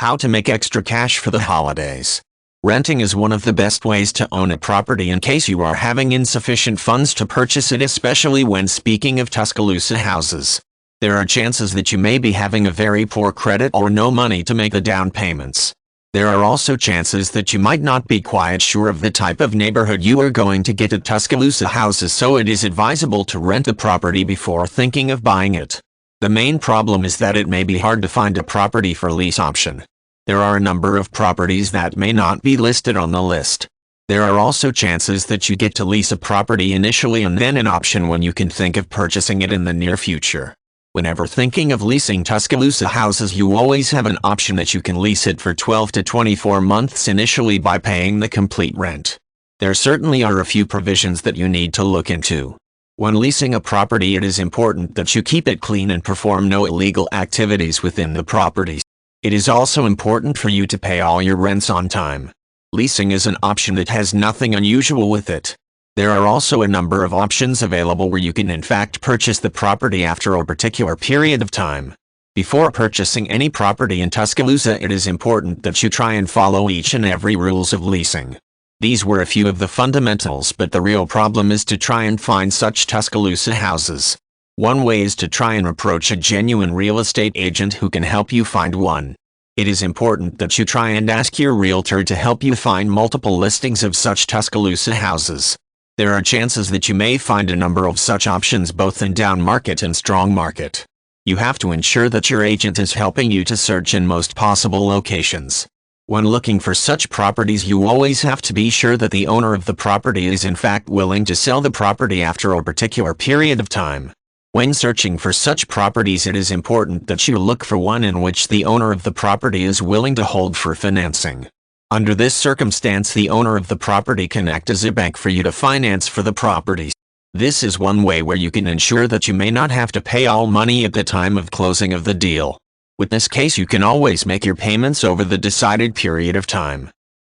How to make extra cash for the holidays. Renting is one of the best ways to own a property in case you are having insufficient funds to purchase it, especially when speaking of Tuscaloosa houses. There are chances that you may be having a very poor credit or no money to make the down payments. There are also chances that you might not be quite sure of the type of neighborhood you are going to get at Tuscaloosa houses, so it is advisable to rent a property before thinking of buying it. The main problem is that it may be hard to find a property for lease option. There are a number of properties that may not be listed on the list. There are also chances that you get to lease a property initially and then an option when you can think of purchasing it in the near future. Whenever thinking of leasing Tuscaloosa houses, you always have an option that you can lease it for 12 to 24 months initially by paying the complete rent. There certainly are a few provisions that you need to look into. When leasing a property, it is important that you keep it clean and perform no illegal activities within the property. It is also important for you to pay all your rents on time. Leasing is an option that has nothing unusual with it. There are also a number of options available where you can in fact purchase the property after a particular period of time. Before purchasing any property in Tuscaloosa, it is important that you try and follow each and every rules of leasing. These were a few of the fundamentals, but the real problem is to try and find such Tuscaloosa houses. One way is to try and approach a genuine real estate agent who can help you find one. It is important that you try and ask your realtor to help you find multiple listings of such Tuscaloosa houses. There are chances that you may find a number of such options both in down market and strong market. You have to ensure that your agent is helping you to search in most possible locations. When looking for such properties, you always have to be sure that the owner of the property is in fact willing to sell the property after a particular period of time. When searching for such properties, it is important that you look for one in which the owner of the property is willing to hold for financing. Under this circumstance, the owner of the property can act as a bank for you to finance for the property. This is one way where you can ensure that you may not have to pay all money at the time of closing of the deal. With this case, you can always make your payments over the decided period of time.